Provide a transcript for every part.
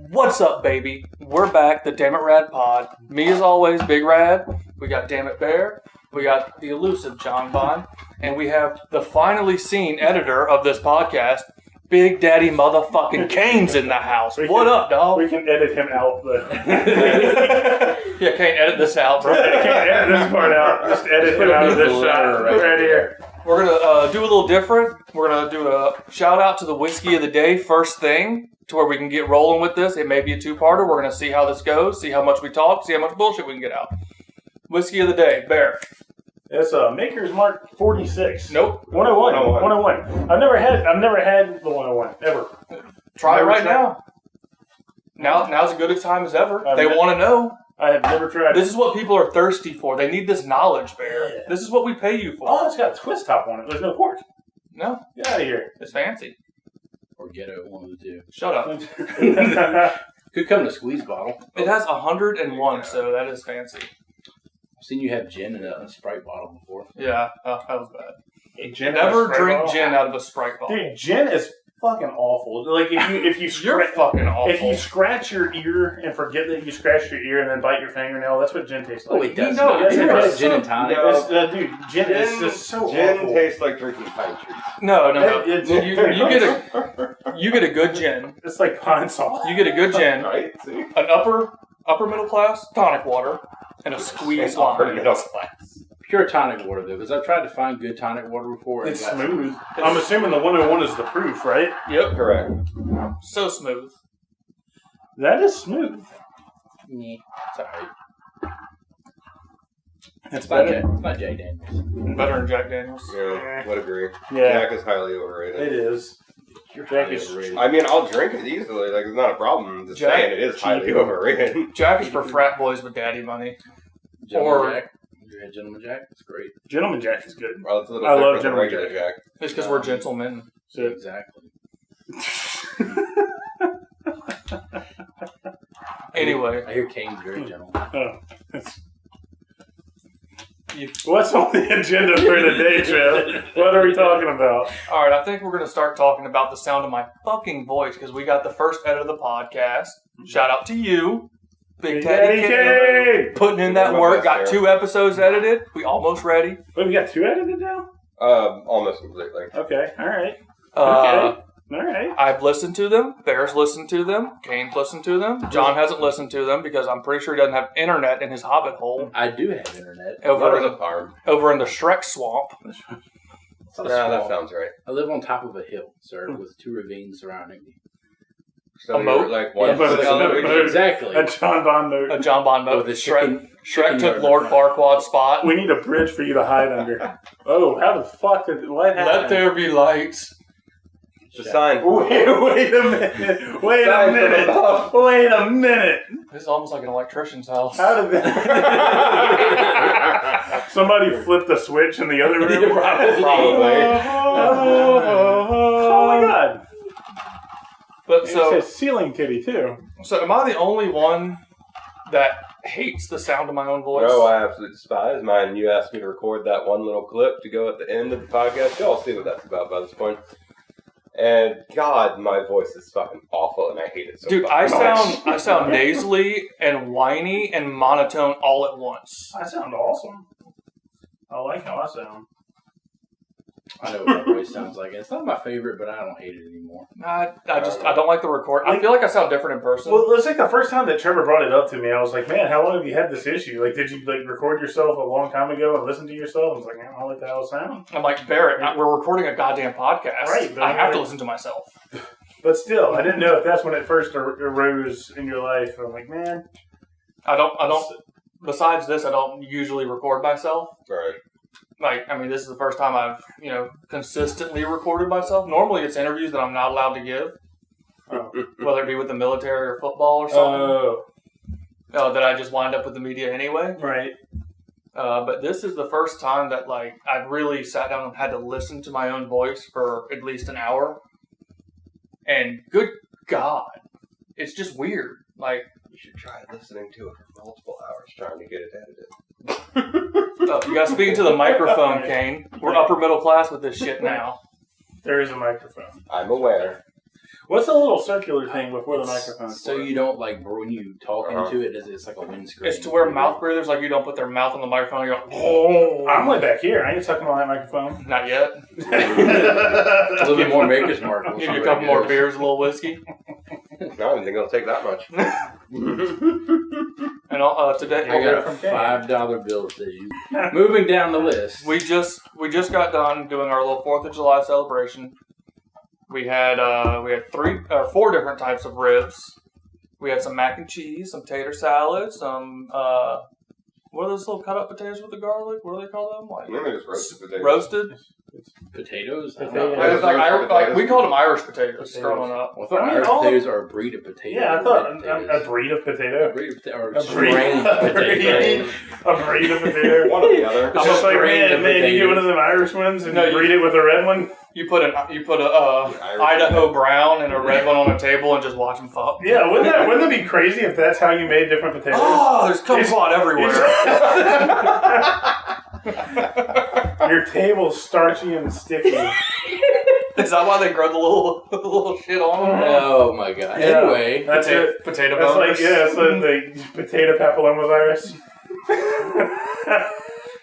What's up, baby? We're back, the Damn It Rad Pod. Me, as always, Big Rad. We got Damn It Bear. We got the elusive John Bond. And we have the finally seen editor of this podcast, Big Daddy motherfucking Kane's in the house. What up, dog? We can edit him out, but... Yeah, Kane, edit this out, bro. I can't edit this part out. Just edit him out of this shot right here. We're going to do a little different. We're going to do a shout out to the whiskey of the day first thing to where we can get rolling with this. It may be a two-parter. We're going to see how this goes, see how much we talk, see how much bullshit we can get out. Whiskey of the day, Bear. It's Maker's Mark 46. Nope. 101. I've never had the 101 ever. Try it right now. Now's as good a time as ever. They want to know. I have never tried it. This is what people are thirsty for. They need this knowledge, Bear. Yeah. This is what we pay you for. Oh, it's got a twist top on it. There's no cork. No. Get out of here. It's fancy. Or ghetto, one of the two. Shut up. Could come in a squeeze bottle. It has 101, so that is fancy. I've seen you have gin in a Sprite bottle before. Yeah, that was bad. Hey, gin Never drink gin out of a Sprite bottle. Dude, gin is fucking awful. Like if you You're fucking awful. If you scratch your ear and forget that you scratched your ear and then bite your fingernail, that's what gin tastes like. Oh, it does. No, It it's does. Gin and tonic. Dude, gin is just so Gin awful. tastes like drinking pine trees. No. It's- You get a good gin. It's like pine salt. You get a good gin, Right? See? an upper middle class tonic water, and a squeeze Upper lime. middle class. Pure tonic water, though, because I've tried to find good tonic water before. It's smooth. I'm assuming the 101 is the proof, right? Yep, Correct. so smooth. That is smooth. Yeah, it's alright. It's It's not Jack Daniels. Better than Jack Daniels. Yeah, would agree. Yeah, Jack is highly overrated. it is. Jack is overrated. I mean, I'll drink it easily. Like, it's not a problem. I'm just Jack- saying it is highly overrated. Jack is for frat boys with daddy money. Gentleman or- Jack. You had Gentleman Jack? It's great. Gentleman Jack is good. Well, it's a little I love different than Gentleman regular Jack. It's because we're gentlemen. So, Exactly. Anyway, I hear Kane's very gentle. what's on the agenda for today, Trev? What are we talking about? all right, I think we're going to start talking about the sound of my fucking voice because we got the first edit of the podcast. Shout out to you, Big Daddy Kane. Kane! Putting in that My work, best got there. 2 episodes edited. We almost ready. Wait, we got 2 edited now? Almost completely. Okay, alright. Uh, Alright. I've listened to them. Bear's listened to them. Kane's listened to them. John hasn't listened to them because I'm pretty sure he doesn't have internet in his hobbit hole I do have internet. Not over as in, a farm. over in the Shrek swamp. It's not a Yeah, that swamp. sounds right. I live on top of a hill, sir, with 2 ravines surrounding me. So A moat? like Yeah, one but foot it's down the no- ridge. but- Exactly. A John Bond A note. John Bond Oh, note. the Shrek chicken took yard. Lord Farquaad's spot. We need a bridge for you to hide under. Oh, how the fuck did what happened? Let there be lights. It's a sign. Wait a minute. Wait a Sign from minute. above. Wait a minute. This is almost like an electrician's house. How did that? Somebody flipped the switch in the other room? Probably. Oh my god. But It so says ceiling titty too. am I the only one that hates the sound of my own voice? No, I absolutely despise mine. And you asked me to record that one little clip to go at the end of the podcast. Y'all see what that's about by this point. And God, my voice is fucking awful, and I hate it so Dude, much. I sound nasally and whiny and monotone all at once. I sound awesome. I like how I sound. I know what my voice sounds like. It's not my favorite, but I don't hate it anymore. I don't like the record. I feel like I sound different in person. Well, it's like the first time that Trevor brought it up to me, I was like, man, how long have you had this issue? Like, did you like record yourself a long time ago and listen to yourself? I was like, I don't like how it sounds. I'm like, Barrett, we're recording a goddamn podcast. Right, but I have to like- listen to myself. But still, I didn't know if that's when it first arose in your life. I'm like, man. I don't. Besides this, I don't usually record myself. Right. Like, I mean, this is the first time I've, consistently recorded myself. Normally, it's interviews that I'm not allowed to give, whether it be with the military or football or something. That I just wind up with the media anyway. Right. But this is the first time that, like, I've really sat down and had to listen to my own voice for at least an hour. And good God, it's just weird. Like, You should try listening to it for multiple hours trying to get it edited. you got to speak into the microphone, Kane. We're upper middle class with this shit now. There is a microphone. I'm aware. What's the little circular thing before the microphone? So you don't like when you talk into it, it's like a windscreen. It's to where mouth breathers, like you don't put their mouth on the microphone. You're like, oh. I'm way back here. I ain't sucking on that microphone. Not yet. A little bit more Maker's Mark. Give you a couple more beers, a little whiskey. No, I don't think it'll take that much. And today, I got a $5 bill to you. Moving down the list. we just got done doing our little 4th of July celebration. We had 4 different types of ribs. We had some mac and cheese, some tater salad, some what are those little cut up potatoes with the garlic? What do they call them? I think they're just roasted potatoes. Roasted? Potatoes? It's like we called them Irish potatoes growing up. Well, I thought Irish potatoes are a breed of potato. Yeah, I thought a breed of potato. A breed of potato. Or A strain breed of potato. A breed of potato. One or the other. It's just like, strain of man, you potatoes. get one of them Irish ones and No, you breed it with a red one. You put a Idaho brown and a red one on a table and just watch them fuck. Yeah, wouldn't that be crazy if that's how you made different potatoes? Oh, there's kumquat everywhere. Your table's starchy and sticky. Is that why they grow the little shit on them? Oh my god. Yeah. Anyway. That's it. Potato That's boners. like, yeah, it's like the potato papillomavirus.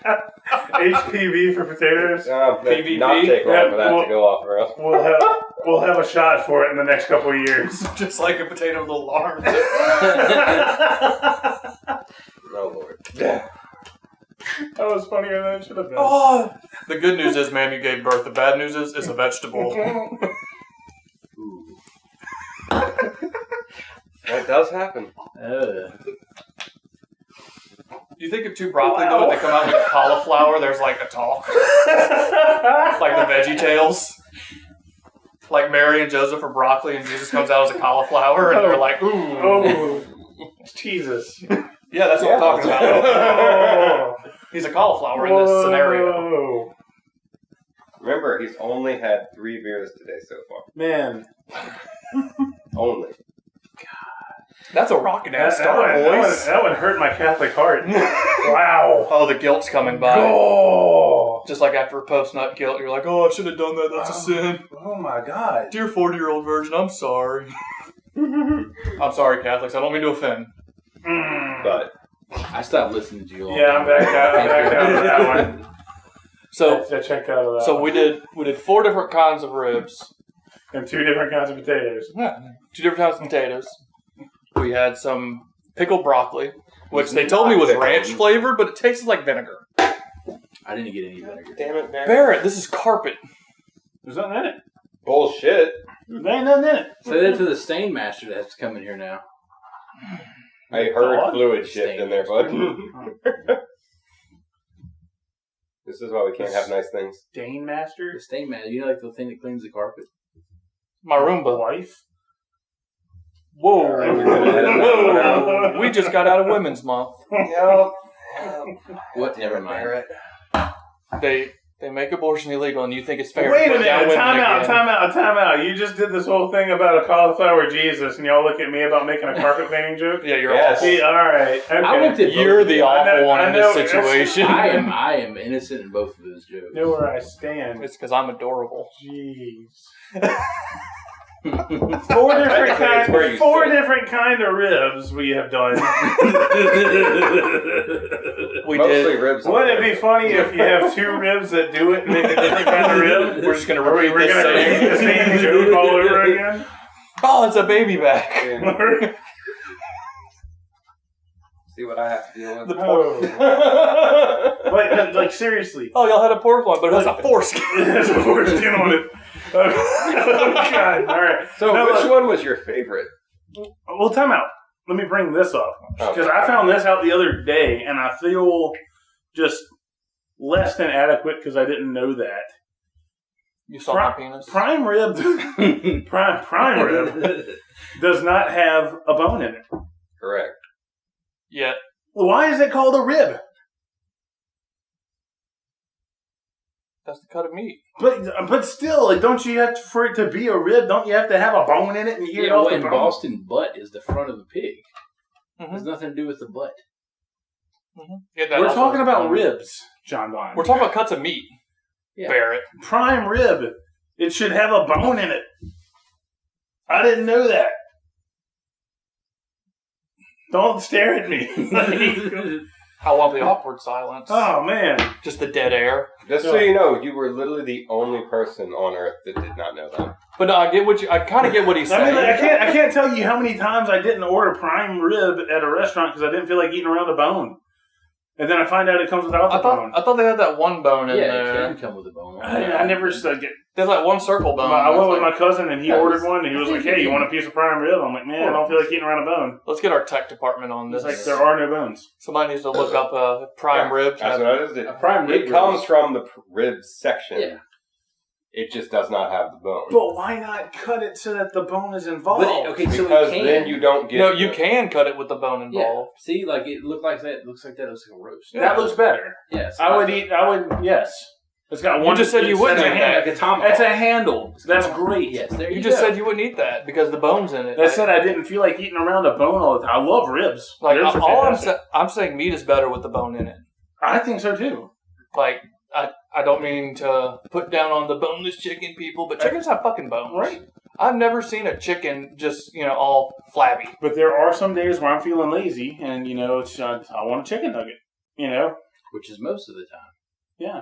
HPV for potatoes. PvP? Not take long for that Yeah, to go off for us. We'll have a shot for it in the next couple of years. Just like a potato with little arms. Oh Lord. That was funnier than it should have been. Oh, the good news is, ma'am, you gave birth. The bad news is, it's a vegetable. Ooh. That does happen. You think if 2 broccoli go and they come out with cauliflower, there's like a talk? Like the Veggie Tales? Like Mary and Joseph are broccoli and Jesus comes out as a cauliflower and they're like, ooh. Oh, Jesus. Yeah, that's what I'm talking about. Oh. He's a cauliflower in this scenario. Whoa. Remember, he's only had 3 beers today so far. Man. Only. That's a rockin' ass That start, boys. one hurt my Catholic heart. Wow. Oh, the guilt's coming by. Oh. Just like after post-nut guilt, you're like, oh, I should have done that. That's a sin. Oh my God. Dear 40-year-old virgin, I'm sorry. I'm sorry, Catholics. I don't mean to offend. But I stopped listening to you all. Yeah, I'm back out of that one. So I checked out of that. So one. we did 4 different kinds of ribs. And 2 different kinds of potatoes. Yeah, 2 different kinds of potatoes. We had some pickled broccoli, which they told me was ranch flavored, but it tasted like vinegar. I didn't get any vinegar. damn it, man. Barrett, this is carpet. There's nothing in it. Bullshit. There ain't nothing in it. Say that to the stain master that has to come in here now. I heard Dog? fluid shift in there, bud. This is why we can't have nice things. Dane Master? The stain master, you know, like the thing that cleans the carpet? My Roomba. Wife? Whoa. Whoa. We just got out of Women's Month. Yep. What? Never mind. They make abortion illegal, and you think it's fair. Wait to a put down minute. women again. Time out. You just did this whole thing about a cauliflower Jesus, and y'all look at me about making a carpet cleaning joke? Yeah, you're Yes. awful. See, all right. Okay. I looked at both You're of the you. awful one in I this know. situation. I am innocent in both of those jokes. Know where I stand. It's because I'm adorable. Jeez. Technically, it's where you Four sit. different kind of ribs we have done. We Mostly did. ribs. Wouldn't it be funny if you have 2 ribs that do it and make a different kind of rib? We're just gonna Are we repeat this going to repeat the same. same joke all over again? Oh, it's a baby back. Yeah. See what I have to deal with. The Oh. pork. like seriously. Oh, y'all had a pork one, but it has a foreskin. There's a foreskin on it. Oh, God. All right. So, No, which look. one was your favorite? Well, time out. Let me bring this up. Because Okay. I found this out the other day, and I feel just less than adequate because I didn't know that. You saw my penis? Prime rib, prime rib does not have a bone in it. Correct. Yeah. Why is it called a rib? That's the cut of meat. But still, like, don't you have to, for it to be a rib? Don't you have to have a bone in it and eat it Yeah, off well, the in bone? Boston, butt is the front of the pig. Mm-hmm. Has nothing to do with the butt. Mm-hmm. Yeah, that We're also talking has a about bone. ribs, John Bond. We're talking about cuts of meat. Yeah. Barrett. Prime rib. It should have a bone in it. I didn't know that. Don't stare at me. I want the awkward silence. Oh, man. Just the dead air. Just so you know, you were literally the only person on Earth that did not know that. But no, I kind of get what he's saying. I mean, I can't tell you how many times I didn't order prime rib at a restaurant because I didn't feel like eating around the bone. And then I find out it comes without the bone. I thought they had that one bone in Yeah, there. it can come with a bone. I never get. There's like one circle bone. I went with It's like, my cousin and he ordered one and he was like, "Hey, you want a piece of prime rib?" I'm like, "Man, I don't feel like eating around a bone." let's get our tech department on this. It's like there are no bones. Somebody needs to look up prime ribs. That's what it is. A prime rib It comes from the ribs section. Yeah. It just does not have the bone. But why not cut it so that the bone is involved? Okay, so Because we can. then you don't get. No, you can cut it with the bone Yeah. involved. See, like it looked like that. Looks like that. Looks like a roast. That looks better. Yes. I would eat. Yes. It's got You one. just said you wouldn't that's a eat hand- that. like a tomahawk. That's a handle. That's great. Yes. There You you just go. said you wouldn't eat that because the bone's in it. That said, I didn't feel like eating around a bone all the time. I love ribs. Like Ribs are all fantastic. I'm saying, meat is better with the bone in it. I think so too. Like I don't mean to put down on the boneless chicken people, but chickens have fucking bones. Right. I've never seen a chicken just all flabby. But there are some days where I'm feeling lazy, and it's I want a chicken nugget. Which is most of the time. Yeah.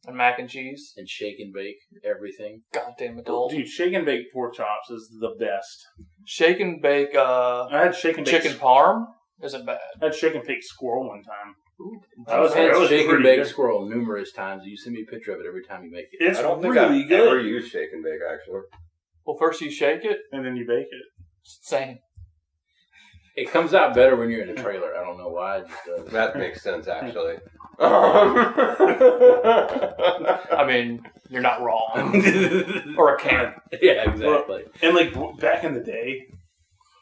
And mac and cheese. And shake and bake everything. Goddamn adult. Dude, shake and bake pork chops is the best. Shake and bake I had shake and bake chicken parm isn't bad. I had shake and bake squirrel one time. I've had that was shake and pretty bake good. squirrel numerous times. You send me a picture of it every time you make it. It's I don't think really I've good. ever used shake and bake actually. Well, first you shake it. And then you bake it. Same. It comes out better when you're in a trailer. I don't know why. It just does. That makes sense actually. I mean, you're not wrong. Or a can. Yeah, exactly. And back in the day,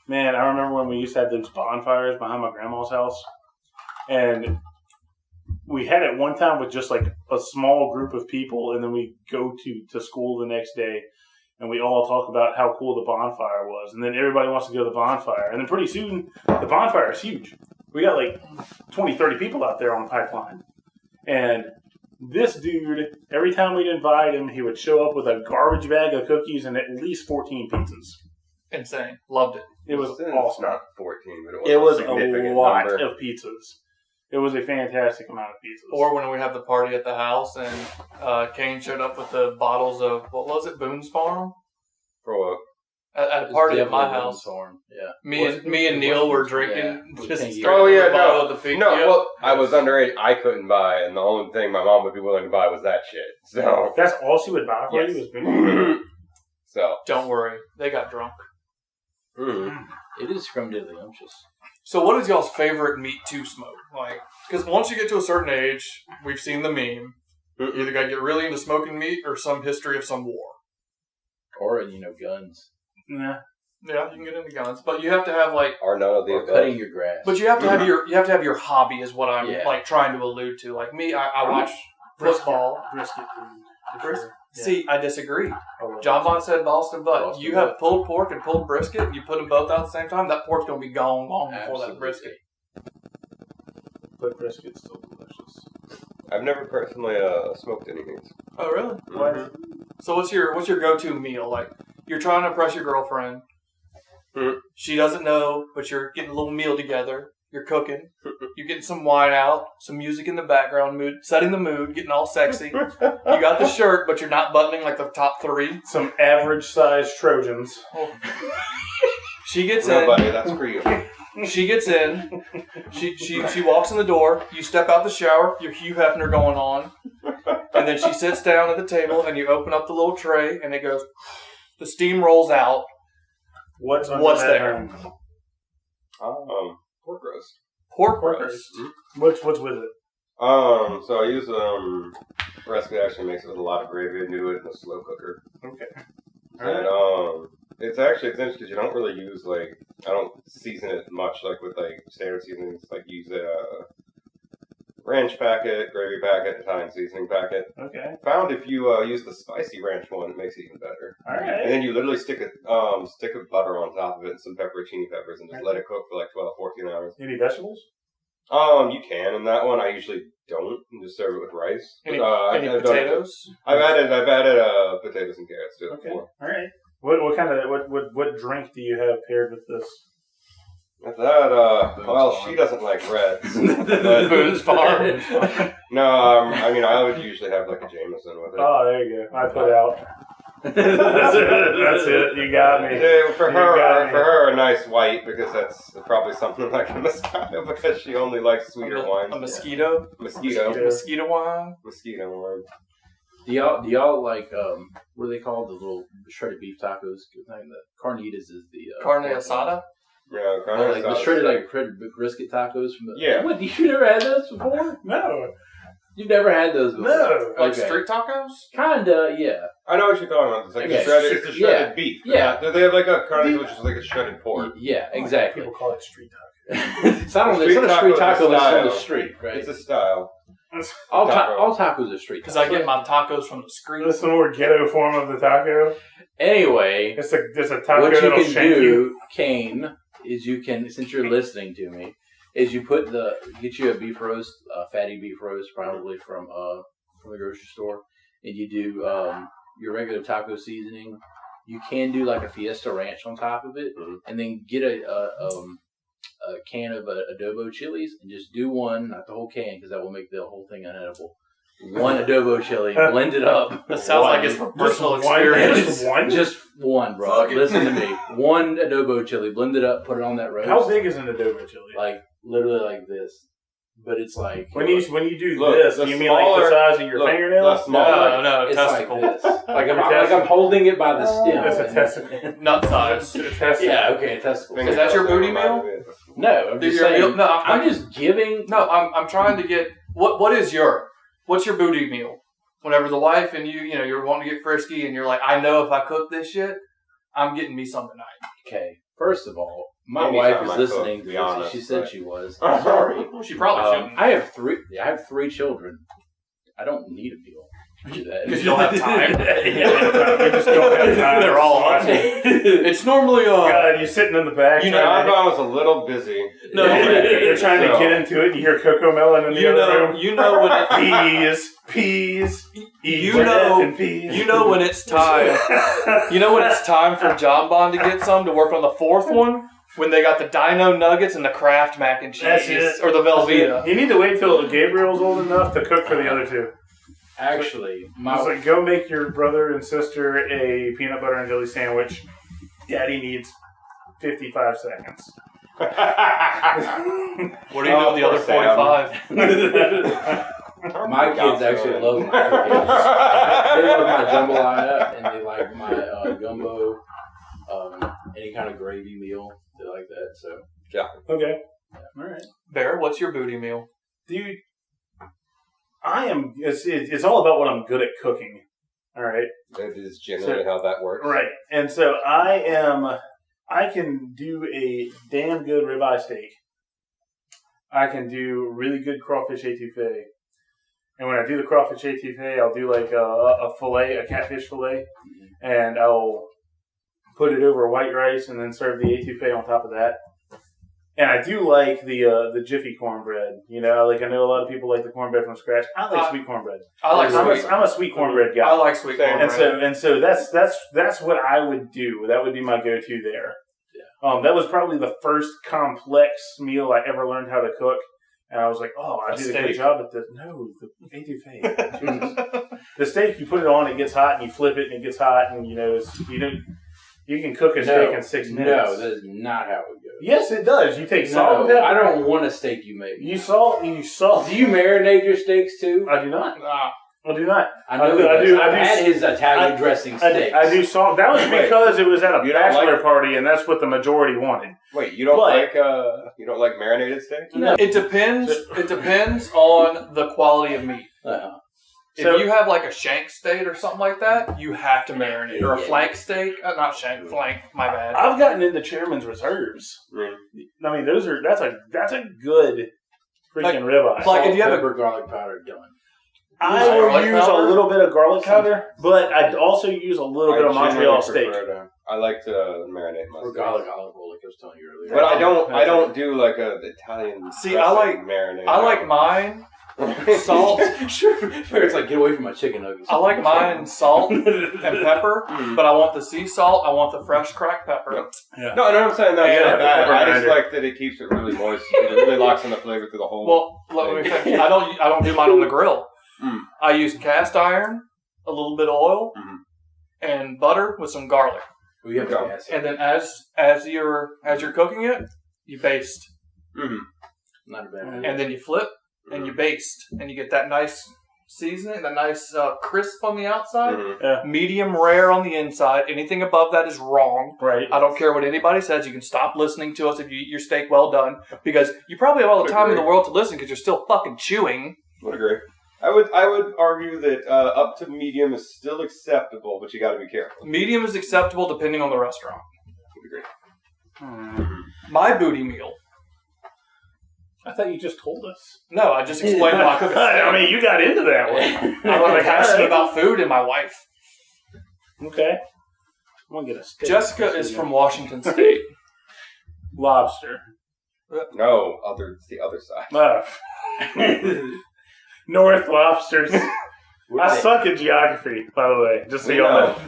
man, I remember when we used to have those bonfires behind my grandma's house. And we had it one time with just like a small group of people, and then we go to school the next day, and we all talk about how cool the bonfire was. And then everybody wants to go to the bonfire. And then pretty soon, the bonfire is huge. We got like 20, 30 people out there on the pipeline. And this dude, every time we'd invite him, he would show up with a garbage bag of cookies and at least 14 pizzas. Insane. Loved it. It was It's awesome. not 14, but It was a significant a lot number. of pizzas. It was a fantastic amount of pizzas. Or when we have the party at the house and Kane showed up with the bottles of, what was it, Boone's Farm? For what? At a It's party at my definitely house. Farm. Yeah. Me and Neil were drinking. Yeah. Just Oh, straight from yeah, the bottle no. of the Fig. No, Yep. well, I was underage. I couldn't buy, and the only thing my mom would be willing to buy was that shit. So, That's all she would buy for Yes. you was Boone's. so. Don't worry, they got drunk. It is scrumdiddlyumptious. So, what is y'all's favorite meat to smoke? Like, because once you get to a certain age, we've seen the meme. You either got to get really into smoking meat or some history of some war. Or, guns. Nah. Yeah, you can get into guns, but you have to have like. Or none of the Or above. cutting your grass. But you have to have your hobby, is what I'm Yeah. like trying to allude to. Like me, I watch football. Brisket. Brisket. See, I disagree. Oh, John Bond said Boston butt. Boston You butt. have pulled pork and pulled brisket. You put them both out at the same time. That pork's gonna be gone long before Absolutely. that brisket. But brisket's still delicious. I've never personally smoked any meats. Oh, really? What? So what's your go-to meal? Like you're trying to impress your girlfriend. Mhm. She doesn't know, but you're getting a little meal together. You're cooking. You're getting some wine out, some music in the background, setting the mood, getting all sexy. You got the shirt, but you're not buttoning like the top three. Some average-sized Trojans. She gets No, in. buddy, that's for you. She gets in. She walks in the door. You step out the shower. Your Hugh Hefner going on, and then she sits down at the table, and you open up the little tray, and it goes. The steam rolls out. What's there? there? Pork roast. Pork Pork roast. What's with it? So I use recipe actually makes it with a lot of gravy into it in a slow cooker. Okay. And it's interesting because you don't really use I don't season it much with standard seasonings. Use a ranch packet, gravy packet, Italian seasoning packet. Okay. Found if you use the spicy ranch one, it makes it even better. All And right. then you literally stick a stick of butter on top of it and some pepperoncini peppers and just let it cook for 12, 14 hours. Any vegetables? You can in that one. I usually don't and just serve it with rice. Any I've done it- potatoes? I've added potatoes and carrots to it Okay. before. All right. What kind of what drink do you have paired with this? With that, well, she doesn't like reds. But, Boone's Farm. no, I mean, I would usually have like a Jameson with it. Oh, there you go. I put out. That's it. You got me. Yeah, for You got me. her, a nice white because that's probably something like a Moscato because she only likes sweeter wines. A mosquito. Mosquito wine. Mosquito wine. Do y'all like what are they called? The little shredded beef tacos. The carnitas is the Carne asada. Yeah, Oh, like the shredded brisket tacos from the. Yeah. What? You never had those before? No. You've never had those before? No. Like Okay. street tacos. Kinda, yeah. I know what you're talking about. It's like Okay. it's the shredded beef. Yeah. Do they have like a carne which is like a shredded pork? Yeah, exactly. People call it street talk. It's not a street taco taco is a that's on the style. street, right? It's a style. All taco. tacos are street. Because I tacos. get my tacos from the street. This is the more ghetto form of the taco. Anyway, It's a taco what you that'll can shank you. do, Kane, is you can, since you're listening to me, is you get you a beef roast, fatty beef roast, probably from the grocery store, and you do your regular taco seasoning. You can do like a Fiesta Ranch on top of it, and then get a can of adobo chilies and just do one, not the whole can, because that will make the whole thing unedible. One adobo chili, blend it up. That sounds like it's from personal Just one? experience. Just one? Just one, bro. Fuck it. Listen to me. One adobo chili, blend it up, put it on that roast. How big is an adobo chili? Like literally like this, but it's like When you do Look, this, the you mean like the smaller- size of your look, fingernail? the smaller- No, it's testicle. like this. Like Your I'm testicle. holding it by the stem. That's a testicle. Nut size. Yeah, okay, a testicle. Is that your booty meal? No, I'm just Your saying. meal- no, I'm just giving. No, I'm trying to get what's your booty meal? Whenever the wife and you're wanting to get frisky and you're like, I know if I cook this shit, I'm getting me some tonight. Okay, first of all, my Anytime wife I is cook, listening to to be this. honest, She said but- she was. I'm sorry. Well, she probably shouldn't. I have three children. I don't need a meal. Do that. Because you don't have time. You just don't have time. They're all Watching. It's normally God, you're sitting in the back. You know, John Bon was a little busy. No, you're trying to So- get into it. You hear Coco Melon in the other room. you know when it, Peas. You know- Peas. you know when it's time. You know when it's time for John Bon to get some to work on the fourth one. When they got the Dino Nuggets and the Kraft mac and cheese, That's it. or the Velveeta. You need to wait till Gabriel's old enough to cook for the other two. Actually, I was like, go make your brother and sister a peanut butter and jelly sandwich. Daddy needs 55 seconds. What do you do with the other 45? my kids actually love my cookies. They love my jambalaya and they like my gumbo, any kind of gravy meal. They like that. So Okay. all right. Bear, what's your booty meal? Dude, it's all about what I'm good at cooking. All right. That is generally how that works. Right. And so I can do a damn good ribeye steak. I can do really good crawfish etouffee. And when I do the crawfish etouffee, I'll do like a catfish fillet, and I'll put it over white rice and then serve the etouffee on top of that. And I do like the Jiffy cornbread. You know, like I know a lot of people like the cornbread from scratch. I like sweet cornbread. I like sweet. I'm a sweet cornbread guy. I like sweet cornbread. And so that's what I would do. That would be my go-to there. Yeah. That was probably the first complex meal I ever learned how to cook, and I was like, "Oh, I A did a steak? good job at this." No, the etouffee. Jesus. The steak, you put it on, it gets hot, and you flip it, and it gets hot, and you can cook a steak in 6 minutes. No, that is not how it goes. Yes, it does. You take salt and No, pepper. I don't want a steak you make. You salt. Do you marinate your steaks too? I do not. Nah. I do not. I know I he do- I does. do- I I've do- had his Italian dressing steaks. I do salt. That was because it was at a You don't bachelor like- party, and that's what the majority wanted. Wait, you don't But- like marinated steak? No. It depends. It depends on the quality of meat. Uh-huh. If So- you have like a shank steak or something like that, you have to marinate. Or a Yeah. flank steak, not shank, flank. My bad. I've gotten into Chairman's Reserves. I mean, that's a good freaking ribeye. Like, if you have a- pepper, garlic powder, done. I will Garlic use powder? a little bit of garlic powder, but I'd also use a little bit of Montreal steak. I like to marinate my Or steak. garlic olive oil, like I was telling you earlier. But I don't do like a Italian See, I like- dressing marinade. I like mine Salt. It's like, get away from my chicken nuggets. I like mine salt and pepper, but I want the sea salt. I want the fresh cracked pepper. Yeah. No, I'm saying that's Yeah, not bad. pepper I just grinder. like that it keeps it really moist. It really locks in the flavor through the whole. Well, let me finish. I don't do mine on the grill. Mm. I use cast iron, a little bit of oil, Mhm. and butter with some garlic. We have Okay. gas. And then as you're cooking it, you baste, Mhm. Not a bad idea. and then you flip and you baste, and you get that nice seasoning, that nice crisp on the outside, Mhm. medium rare on the inside. Anything above that is wrong. Right. I don't care what anybody says. You can stop listening to us if you eat your steak well done, because you probably have all the time in the world to listen because you're still fucking chewing. Would agree. I would argue that up to medium is still acceptable, but you got to be careful. Medium is acceptable depending on the restaurant. Would agree. My booty meal. I thought you just told us. No, I just explained how I cook a steak. I mean, you got into that one. I'm passionate about food and my wife. Okay. I'm gonna get a steak. Jessica is from Washington State. Lobster. No, it's the other side. North lobsters. I suck at geography, by the way. Just so you all know.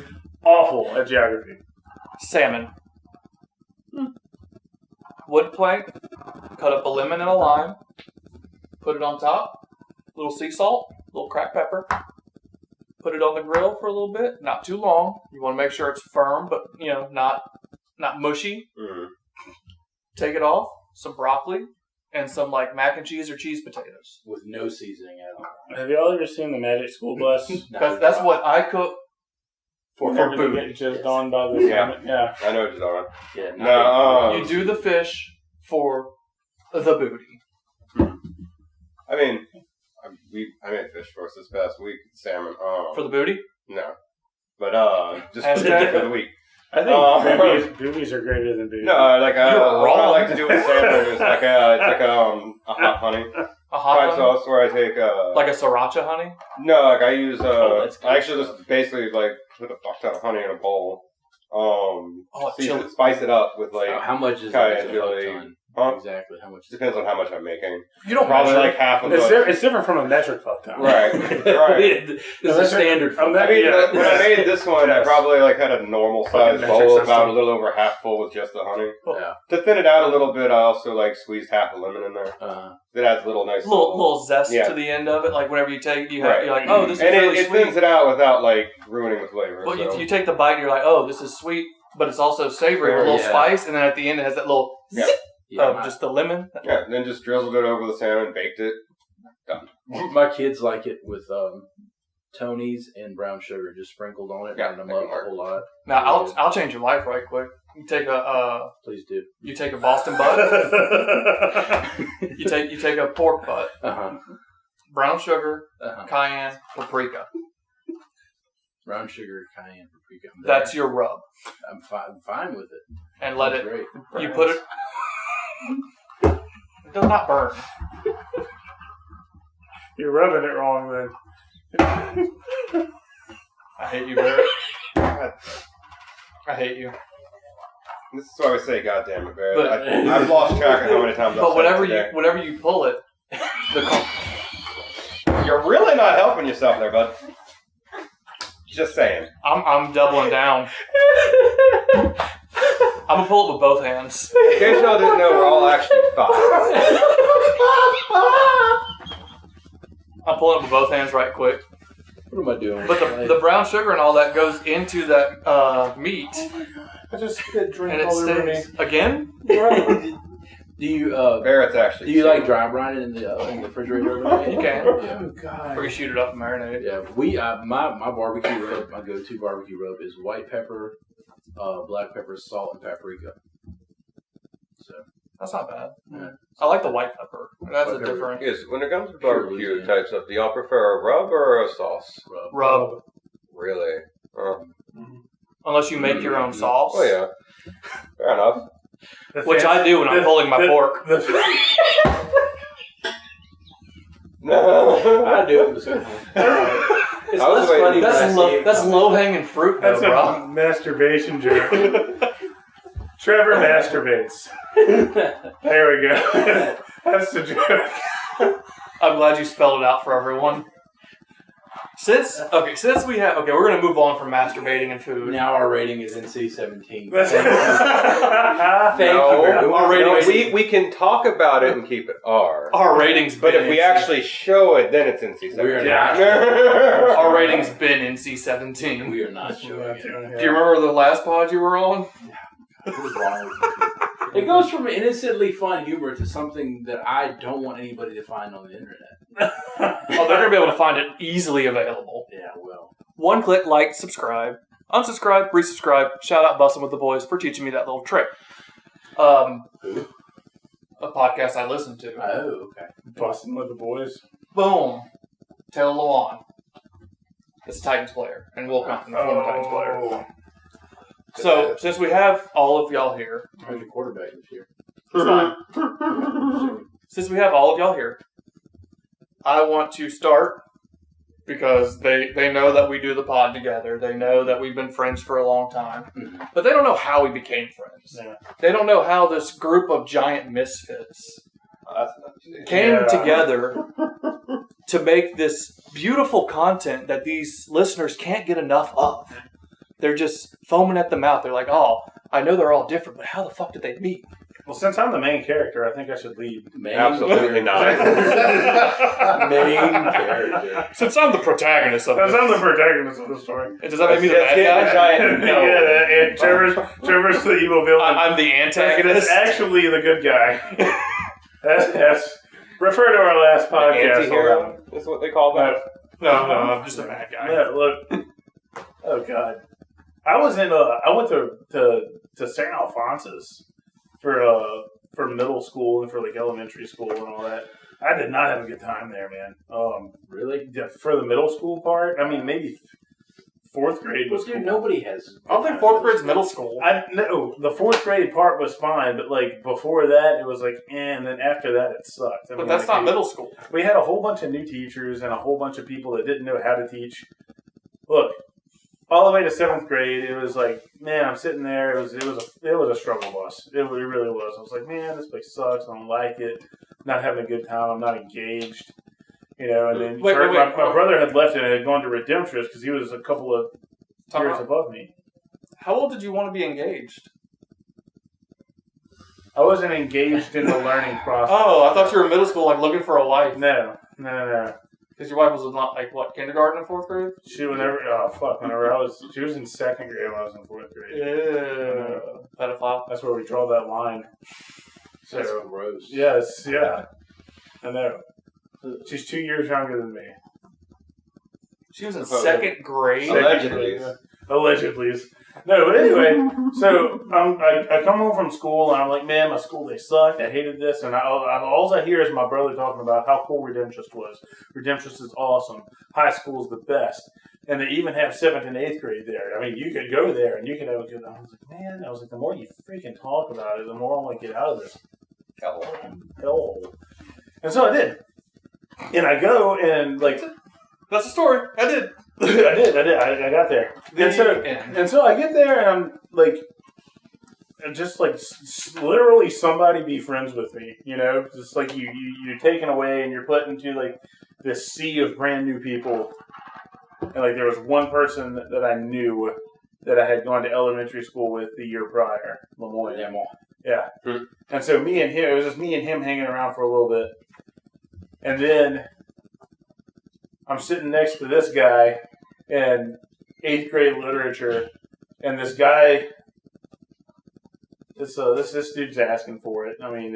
Awful at geography. Salmon. Wood plank. Cut up a lemon and a lime. Put it on top. Little sea salt. Little cracked pepper. Put it on the grill for a little bit. Not too long. You want to make sure it's firm, but not mushy. Mm. Take it off. Some broccoli and some like mac and cheese or cheese potatoes. With no seasoning at all. Have y'all ever seen the Magic School Bus? That's what I cook for Everything booty. getting just on by the Yeah. salmon? Yeah. I know what you're talking Yeah, No, You do the fish for the booty. I mean, I made fish for us this past week. Salmon. For the booty? No. But just Hashtag- for the week. I think boobies are greater than boobies. No, like You're what I wrong. like to do with salmon is like a hot honey A hot type one? sauce where I take Like a sriracha honey? no, like I use that's good I actually stuff. just basically like put a fuck ton of honey in a bowl. chill. Spice it up with like How much is cayenne a chili. ton? Huh? Exactly. How much is Depends on how much I'm making. You don't Probably measure. like half of It's, the it's different from a metric fuck ton. right. Right. This is a standard. I'm food. not- I mean, Yeah. when I made this one, I Yes. probably like had a normal Fucking sized metric bowl, system. about a little over half full with just the honey. Yeah. To thin it out a little bit, I also like squeezed half a lemon in there. It adds a little nice little zest Yeah. to the end of it. Like whenever you take, you're Right. like, oh, this is and really it sweet. thins it out without like ruining the flavor. But so. you take the bite and you're like, oh, this is sweet, but it's also savory with a little Yeah. spice, and then at the end it has that little Yeah. Yeah, just the lemon. Yeah, and then just drizzled it over the salmon, baked it. my kids like it with Tony's and brown sugar just sprinkled on it. Yeah, Round them that up can work. a whole lot. Now I'll change your life right quick. You take a Please do. Boston butt. You take a pork butt, brown sugar, cayenne, paprika. Brown sugar, cayenne, paprika. That's your rub, I'm fine with it. and let That's it. great. You put it. It does not burn. You're rubbing it wrong then. I hate you, Barrett. I hate you. This is why we say, "God damn it, Barrett." But- I've lost track of how many times. I've But said whenever you pull it, you're really not helping yourself there, bud. Just saying. I'm doubling down. I'm gonna pull it with both hands. In case y'all didn't know, we're all actually 5. I'm pulling it with both hands right quick. What am I doing? But the brown sugar and all that goes into that meat, I just get drink and it all over me. stays. Again? do you Barrett's actually. do you like dry brine it in the refrigerator overnight? You can. Yeah. Oh, God. Or you shoot it up and marinate it. Yeah, my barbecue rub, my go-to barbecue rub is white pepper, black pepper, salt, and paprika. So That's not bad. Yeah. I like the white pepper. That's a White pepper. different Yes, when it comes to Sure, barbecue Louisiana. type stuff, do y'all prefer a rub or a sauce? rub. rub. Really? Unless you make your own sauce. Oh yeah. Fair enough. Which I do when I'm pulling my pork. No. I do it. It's I was less waiting. funny when I see it. That's low hanging fruit, though, That's a bro. masturbation joke. Trevor masturbates. There we go. That's the joke. I'm glad you spelled it out for everyone. Since we have we're gonna move on from masturbating and food. Now our rating is NC-17. That's- Thank you very much. Our rating we can talk about it and keep it R. Our ratings, But been if we NC actually show it, then it's NC-17. We're our ratings been NC-17. We are not showing it. Do you remember the last pod you were on? What is wrong with you? It goes from innocently fun humor to something that I don't want anybody to find on the internet. Oh, they're gonna be able to find it easily available. Yeah, well. One click, like, subscribe, unsubscribe, resubscribe. Shout out Bussin' with the Boys for teaching me that little trick. Who? A podcast I listen to. Oh, okay. Busting with the boys. Boom. Taylor Lewan. It's a Titans player, and Will Compton, a former Titans player. So, since we have all of y'all here, How's your quarterback this year? it's fine. Since we have all of y'all here, I want to start because they know that we do the pod together. They know that we've been friends for a long time. Mm-hmm. But they don't know how we became friends. Yeah. They don't know how this group of giant misfits came together to make this beautiful content that these listeners can't get enough of. They're just foaming at the mouth. They're like, oh, I know they're all different, but how the fuck did they meet? Well, since I'm the main character, I think I should lead. Absolutely not. Main character. Since I'm the protagonist of Because this. I'm the protagonist of the story. Does that make me the Let's bad get the guy? giant- No. Yeah, and Trevor's the evil villain. I'm the antagonist. That's actually the good guy. That's refer to our last podcast. Anti-hero is what they call that. No, I'm just a bad guy. Yeah, look. Oh God, I went to St. Alphonsus for middle school and for like elementary school and all that. I did not have a good time there, man. Really? Yeah, for the middle school part, I mean maybe fourth grade was Dude, cool. nobody has. I don't think fourth grade's middle school. No, the fourth grade part was fine, but like before that, it was like, and then after that, it sucked. I But mean, that's like, not middle school. We had a whole bunch of new teachers and a whole bunch of people that didn't know how to teach. Look, all the way to seventh grade, it was like, man, I'm sitting there. It was a struggle bus. It really was. I was like, man, this place sucks. I don't like it. I'm not having a good time. I'm not engaged. You know, and then Wait, my brother had left and had gone to Redemptress because he was a couple of Time years out. above me. How old did you want to be engaged? I wasn't engaged in the learning process. Oh, I thought you were in middle school, like looking for a wife. No. Because your wife was not like what, kindergarten and fourth grade? She was she was in second grade when I was in fourth grade. Yeah, pedophile. That's where we draw that line. So That's gross. yes, yeah. I know. She's 2 years younger than me. She was in second grade. Allegedly. Allegedly. No, but anyway, so I come home from school and I'm like, man, my school day sucked. I hated this, and all I hear is my brother talking about how cool Redemptress was. Redemptress is awesome. High school is the best, and they even have 7th and 8th grade there. I mean, you could go there and you could have a good. I was like, man, the more you freaking talk about it, the more I want to get out of this hellhole. And so I did, and I go and like. That's the story. I did. I got there. And so I get there and I'm like, just like literally somebody be friends with me, you know? Just like you're taken away and you're put into like this sea of brand new people. And like there was one person that I knew that I had gone to elementary school with the year prior, Lemoyne. Yeah. And so it was just me and him hanging around for a little bit. And then I'm sitting next to this guy in 8th grade literature, and this guy, this dude's asking for it. I mean,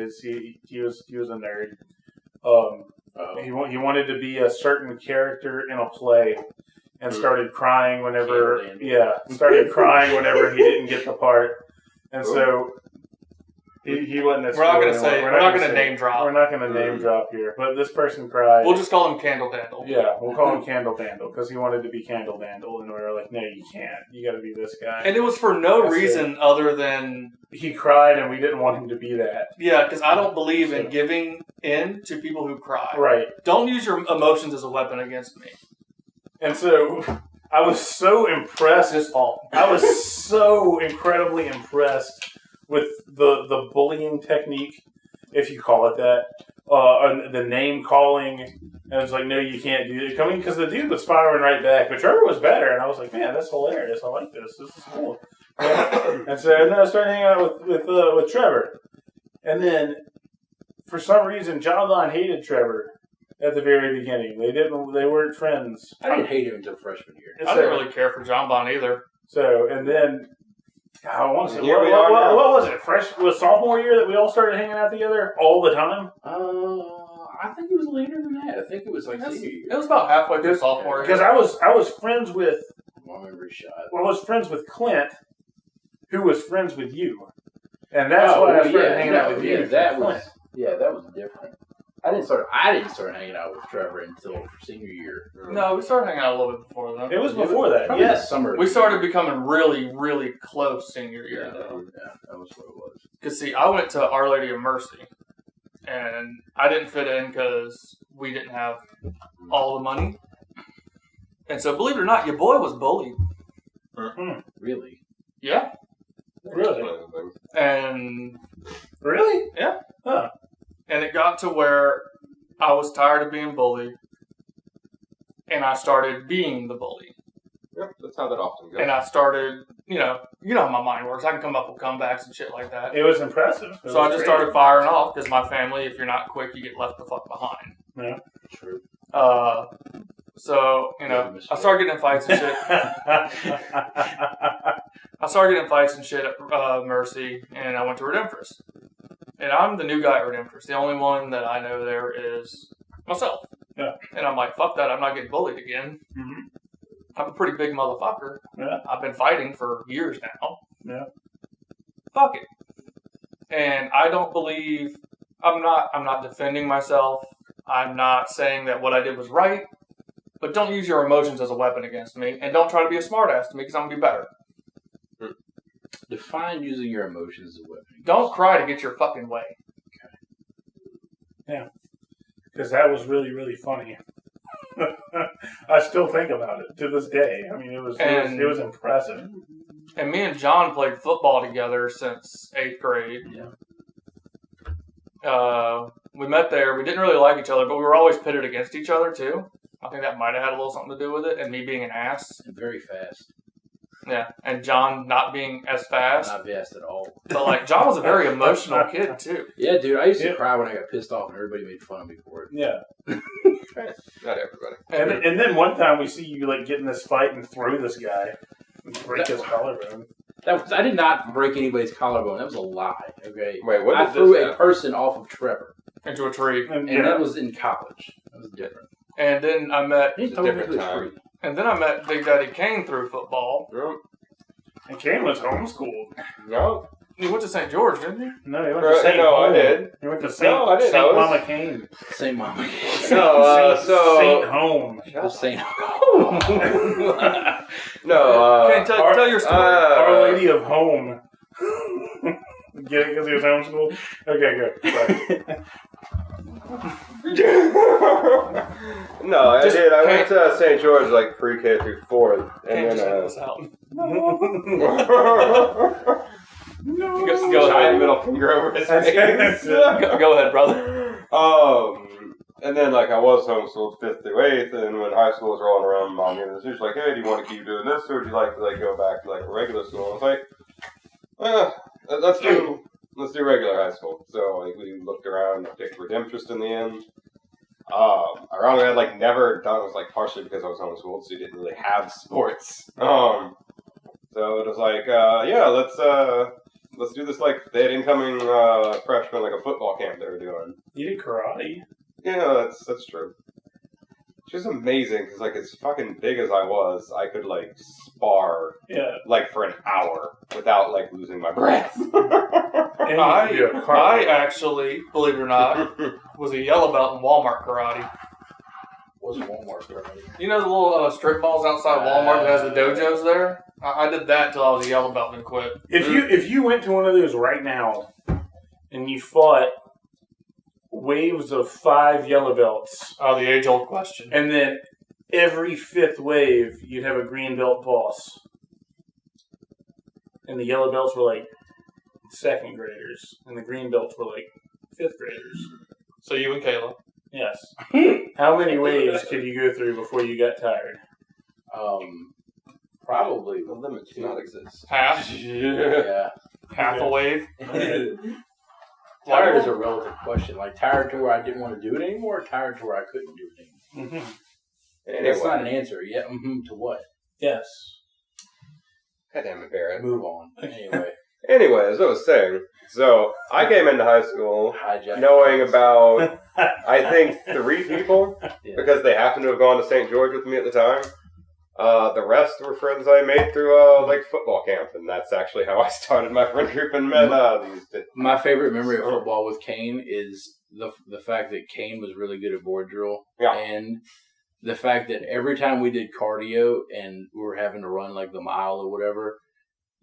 he was a nerd. He wanted to be a certain character in a play, and started crying whenever he didn't get the part, and so. He wasn't at We're not school gonna say. anymore. We're not gonna name drop. We're not going to name drop here, but this person cried. We'll just call him Candle Dandle. Yeah, we'll call him Candle Dandle because he wanted to be Candle Dandle, and we were like, no, you can't. You got to be this guy. And it was for no That's reason other than He cried, and we didn't want him to be that. yeah, because I don't believe in giving in to people who cry. Right. Don't use your emotions as a weapon against me. And so I was so impressed. It's his fault. I was so incredibly impressed with the bullying technique, if you call it that, the name calling, and it's like, no, you can't do it. Coming because the dude was firing right back, but Trevor was better, and I was like, man, that's hilarious. I like this. This is cool. And so then I started hanging out with Trevor, and then for some reason, John Vaughn hated Trevor at the very beginning. They weren't friends. I didn't hate him until freshman year. I didn't really care for John Bond either. So, and then, I want to say, Here we are now. what was it? Was sophomore year that we all started hanging out together all the time? I think it was later than that. I think it was like senior year. It was about halfway through sophomore year. Because I was friends with, My memory's shot. I was friends with Clint, who was friends with you, and that's why I started hanging out with you. Yeah, that was different. I didn't start hanging out with Trevor until senior year. No, we started hanging out a little bit before then. It was before that. Probably Yes, summer. We started becoming really, really close senior year, though. Yeah, that was what it was. Because, see, I went to Our Lady of Mercy, and I didn't fit in because we didn't have all the money. And so, believe it or not, your boy was bullied. Really? Yeah. really, And really, Yeah. Huh. And it got to where I was tired of being bullied, and I started being the bully. Yep, that's how that often goes. And I started, you know how my mind works. I can come up with comebacks and shit like that. It was impressive. So I just started firing off because my family, if you're not quick, you get left the fuck behind. Yeah. True. So, I started getting in fights and shit. I started getting in fights and shit at Mercy, and I went to Redemptorist. And I'm the new guy at Redemptorist. The only one that I know there is myself. Yeah. And I'm like, fuck that, I'm not getting bullied again. Mhm. I'm a pretty big motherfucker. Yeah. I've been fighting for years now. Yeah. Fuck it. And I don't believe, I'm not defending myself. I'm not saying that what I did was right. But don't use your emotions as a weapon against me. And don't try to be a smartass to me because I'm going to be better. Define using your emotions as a weapon. Don't cry to get your fucking way. Because that was really, really funny. I still think about it to this day. I mean, it was impressive. And me and John played football together since 8th grade. Yeah. We met there. We didn't really like each other, but we were always pitted against each other, too. I think that might have had a little something to do with it, and me being an ass. And very fast. Yeah, and John not being as fast. Not fast at all. But, John was a very emotional kid, too. Yeah, dude, I used to cry when I got pissed off and everybody made fun of me for it. Yeah. Not everybody. And then one time we see you get in this fight and throw this guy and break his collarbone. I did not break anybody's collarbone. That was a lie, okay? Wait, what I did threw this a happen? person off of Trevor. Into a tree. And that was in college. That was different. And then I met He It's a told me different to a time. tree. And then I met Big Daddy Kane through football. Yep. And Kane was homeschooled. No. He went to St. George, didn't he? No, he went to St. No, I Home. did. He went to St. No, I didn't. St. I was- Mama Kane. Same mama. No, St. Home. Same. No, Okay, tell your story. Our Lady of Home. Get it because he was homeschooled? Okay, good. Sorry. No, I Just did. I Kane- went to St. George pre-K through 4th, Can't and just then edit this out. No. Go giant ahead. middle finger over his face. Go ahead, brother. And then I was homeschooled 5th through 8th, and when high school was rolling around, mom gave me this. She was like, "Hey, do you want to keep doing this, or would you like to go back to a regular school?" I was like, let's do regular high school. So we looked around, picked Redemptorist in the end. Ironically, I'd never done it. Was partially because I was homeschooled, so you didn't really have sports. So it was let's do this. They had incoming freshmen, a football camp they were doing. You did karate? Yeah, that's true. Which is amazing because as fucking big as I was, I could spar Yeah. for an hour without losing my breath. And I you could do a karate. actually, believe it or not, was a yellow belt in Walmart karate. Was Walmart karate? You know the little strip malls outside Walmart that has the dojos there? I did that until I was a yellow belt and quit. If you went to one of those right now and you fought waves of 5 yellow belts, Oh, the age-old question. and then every 5th wave you'd have a green belt boss, and the yellow belts were 2nd graders, and the green belts were 5th graders. So you and Kayla. Yes. How many waves could you go through before you got tired? Probably. The limit does not exist. Half? Yeah. Half a wave? Tired is a relative question. Like tired to where I didn't want to do it anymore, or tired to where I couldn't do it anymore. Anyway. That's not an answer. Yeah. To what? Yes. God damn it, Barrett. Move on. Anyway, as I was saying, so I came into high school Hijack. knowing about, I think, 3 people Yeah. because they happened to have gone to St. George with me at the time. The rest were friends I made through like football camp, and that's actually how I started my friend group and met these. My favorite memory of football with Kane is the fact that Kane was really good at board drill, Yeah. and the fact that every time we did cardio and we were having to run like the mile or whatever,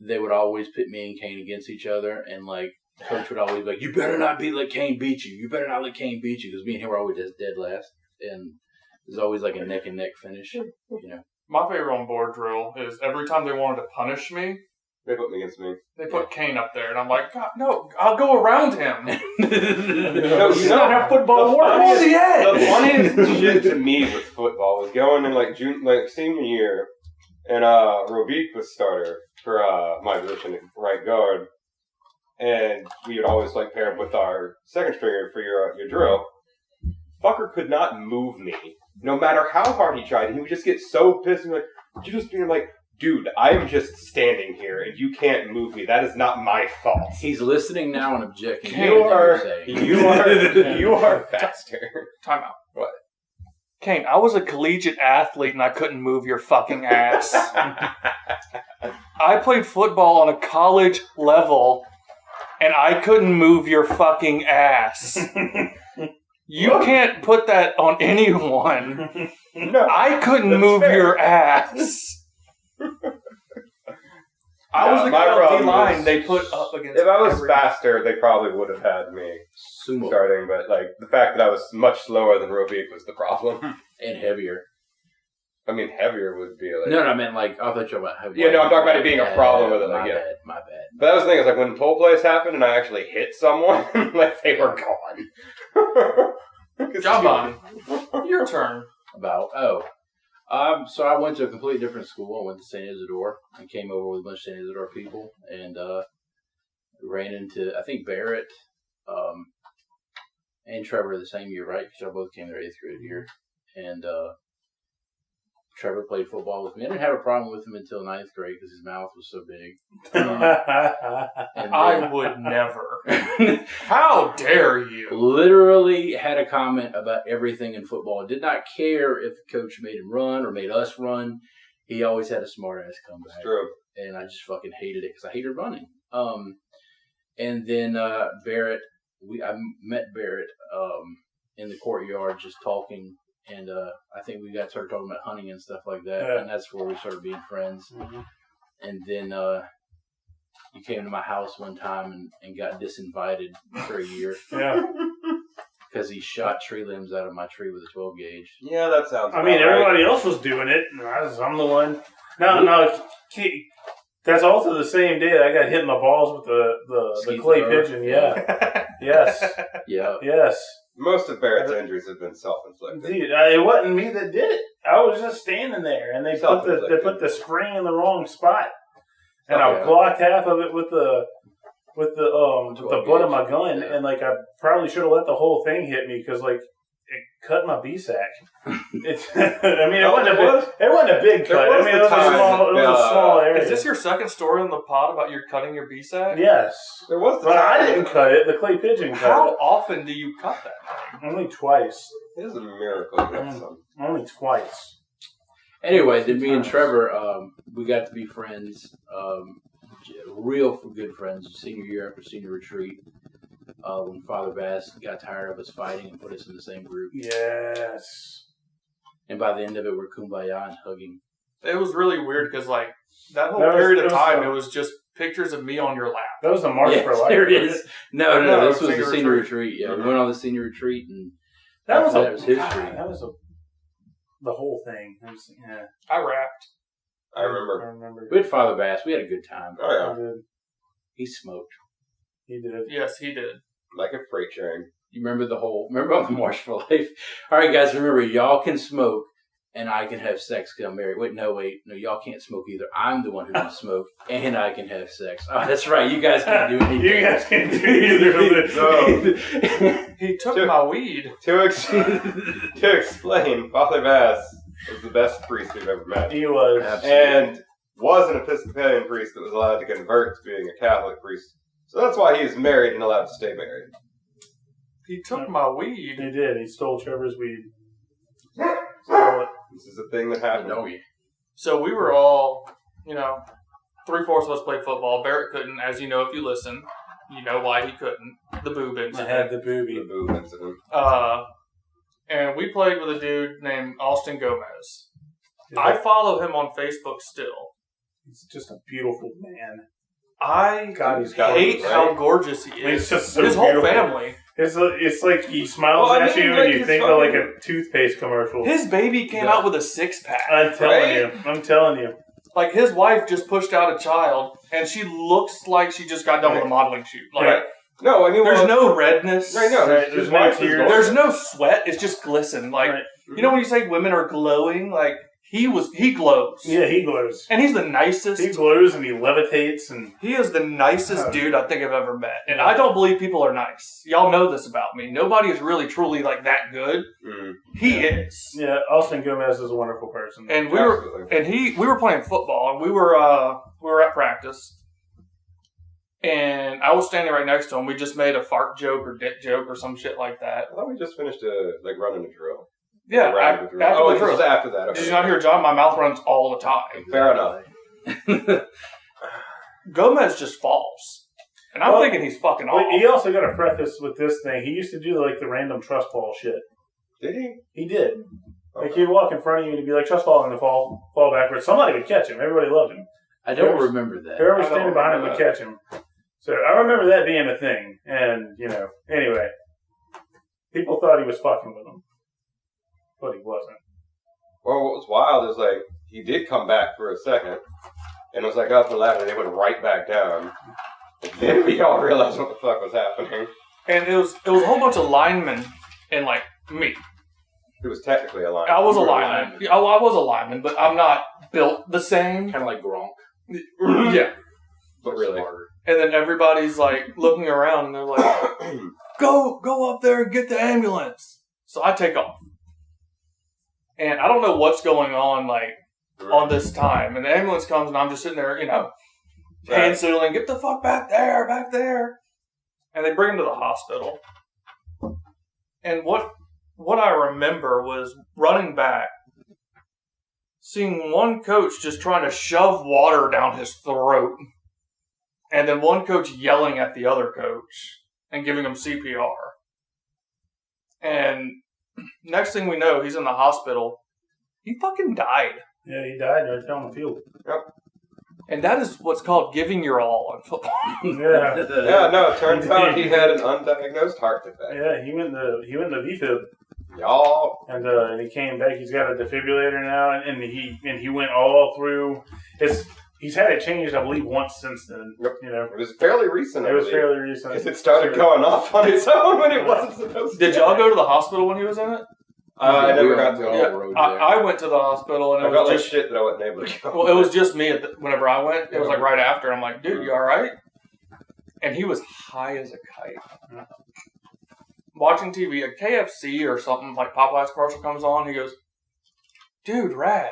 they would always pit me and Kane against each other, and like coach would always be like, "You better not let Kane beat you. You better not let Kane beat you," because me and him were always just dead last, and it was always like a neck and neck finish, you know. My favorite on board drill is every time they wanted to punish me, They put me against me. they put Kane up there, and I'm like, God, no, I'll go around him. No, That's not how football works. I'm on the edge. The funniest shit to me with football was going in like senior year, and Robique was starter for my position at right guard, and we would always like pair him with our second stringer for your drill. Fucker could not move me, no matter how hard he tried. He would just get so pissed and like, you just being like, dude, I am just standing here and you can't move me. That is not my fault. He's listening now and objecting. to You everything you're saying. you are faster. Time out. What? Kane, I was a collegiate athlete and I couldn't move your fucking ass. I played football on a college level and I couldn't move your fucking ass. You can't put that on anyone. No, I couldn't that's move fair. your ass. I was the my guy on problem D-line is- they put up against If I was everybody. faster, they probably would have had me Sumo starting, but like the fact that I was much slower than Robique was the problem. and heavier. I mean, heavier would be like. No, I meant like I thought you were about heavy. Yeah, no, I'm talking about it being a problem with it, like, My yeah. bad, my bad. But that was the thing, is like when toll plays happened and I actually hit someone, like they were gone. John Bonnie, your turn. So I went to a completely different school. I went to St. Isidore and came over with a bunch of St. Isidore people and ran into, I think, Barrett and Trevor the same year, right? Because y'all both came their 8th grade year. And Trevor played football with me. I didn't have a problem with him until 9th grade because his mouth was so big. And I would never. How dare you? literally had a comment about everything in football. Did not care if the coach made him run or made us run. He always had a smart ass comeback. It's true. And I just fucking hated it because I hated running. And then Barrett, I met Barrett in the courtyard just talking. And I think we started talking about hunting and stuff like that. Yeah. And that's where we started being friends. Mhm. And then he came to my house one time and got disinvited for a year Yeah. because he shot tree limbs out of my tree with a 12 gauge. Yeah, that sounds I mean, about right. everybody else was doing it. And I'm the one. No. That's also the same day that I got hit in the balls with the Skeet clay thrower. pigeon. Yeah. Yes. Yeah. Yes. Most of Barrett's injuries have been self-inflicted. Dude, it wasn't me that did it. I was just standing there, and they Self-inflicted. put the spring in the wrong spot, and Oh, yeah. I blocked half of it with the butt of my gun, Yeah. and like I probably should have let the whole thing hit me because like it cut my B-sack. It's, I mean, it wasn't a big There cut. was I mean, the it was time, a small area. Is this your second story on the pod about you cutting your B-sack? Yes, There was the but I time. didn't cut it. The clay pigeon cut How it. often do you cut that thing? Only twice. It is a miracle you got some. Only twice. Anyway, then me and Trevor, we got to be friends, real good friends, senior year after senior retreat. When Father Bass got tired of us fighting and put us in the same group. Yes. And by the end of it, we're kumbaya and hugging. It was really weird because, like, that whole That was- period it of was time, fun. it was just pictures of me on your lap. That was the March Yes, for Life. there it is. No, No, this was senior the senior retreat. retreat. Yeah, we Mhm. went on the senior retreat, and That was, that was history. God, that was the whole thing. It was, yeah. I rapped. I remember. I remember. We had Father Bass. We had a good time. Oh, yeah. He did. He smoked. He did. Yes, he did. Like a freight train. You remember on the March for Life? All right, guys, remember, y'all can smoke and I can have sex because I'm married. Wait, no, y'all can't smoke either. I'm the one who can smoke and I can have sex. Oh, that's right. You guys can't do anything. You guys can't do either of this. He took my weed. To explain, Father Bass was the best priest we've ever met. He was. And was an Episcopalian priest that was allowed to convert to being a Catholic priest. So that's why he is married and allowed to stay married. He took my weed. He did. He stole Trevor's weed. Stole it. This is a thing that happened. So we were all, 3/4 of us played football. Barrett couldn't, as you know if you listen. You know why he couldn't. The boob I incident. had the booby. The boob incident. And we played with a dude named Austin Gomez. Yeah. I follow him on Facebook still. He's just a beautiful man. I God, he's hate right? how gorgeous he is. He's just so His whole beautiful. family. It's like he smiles Well, I at mean, you like, and you his think of like a toothpaste commercial. His baby came Yeah. out with a 6-pack. I'm telling Right? you. I'm telling you. Like, his wife just pushed out a child, and she looks like she just got done with a modeling shoot. Like, Right. No, I mean, there's well, no redness. Right, no, Right, his there's no wife is tears. gorgeous. There's no sweat. It's just glisten. Like, Right. you know when you say women are glowing? Like, he glows. Yeah, he glows. And he's the nicest. He glows and he levitates and He is the nicest Oh. dude I think I've ever met. And Yeah. I don't believe people are nice. Y'all know this about me. Nobody is really, truly, like, that good. Mm, He is. yeah, Austin Gomez is a wonderful person. And we absolutely. were playing football, and we were at practice. And I was standing right next to him. We just made a fart joke or dick joke or some shit like that. I thought we just finished running a drill. Yeah, Round of after the drill. Oh, the this drill. was after that. Okay. Did you not hear John? My mouth runs all the time. Fair enough. Gomez just falls. And I'm Well, thinking he's fucking But off. he also got to preface with this thing. He used to do like the random trust ball shit. Did he? He did. Like Okay. he'd walk in front of you and he'd be like, trust ball, and then fall backwards. Somebody would catch him. Everybody loved him. I don't Whoever's- remember that. Whoever was I don't standing behind him would remember catch him. So I remember that being a thing. And, anyway. People thought he was fucking with them. But he wasn't. Well, what was wild is like he did come back for a second, and it was like up the ladder, and they went right back down. And then we all realized what the fuck was happening. And it was a whole bunch of linemen and, like, me. It was technically a line. I was a You were a lineman. lineman. Yeah, I was a lineman, but I'm not built the same. Kind of like Gronk. Yeah. But really, Smarter. And then everybody's, like, looking around, and they're like, go up there and get the ambulance. So I take off. And I don't know what's going on, like, on this time. And the ambulance comes, and I'm just sitting there, hand signaling, get the fuck back there. And they bring him to the hospital. And what I remember was running back, seeing one coach just trying to shove water down his throat, and then one coach yelling at the other coach and giving him CPR. And next thing we know, he's in the hospital. He fucking died. Yeah, he died right there on the field. And that is what's called giving your all in football. Yeah. yeah, no, it turns out he had an undiagnosed heart defect. Yeah, he went to VFib. Y'all, And he came back. He's got a defibrillator now, and he went all through. He's had it changed, I believe, once since then. Yep. It it was fairly recent. was fairly recent. Because it started going off on its own when it wasn't supposed to. Did y'all go to the hospital when he was in it? I never got We to all it. rode I, there. I went to the hospital, and I it felt was like just shit that I wasn't able to go. well, it was just me whenever I went. It was like right after. I'm like, dude, you all right? And he was high as a kite. Watching TV, a KFC or something like Popeye's commercial comes on. He goes, dude, rad.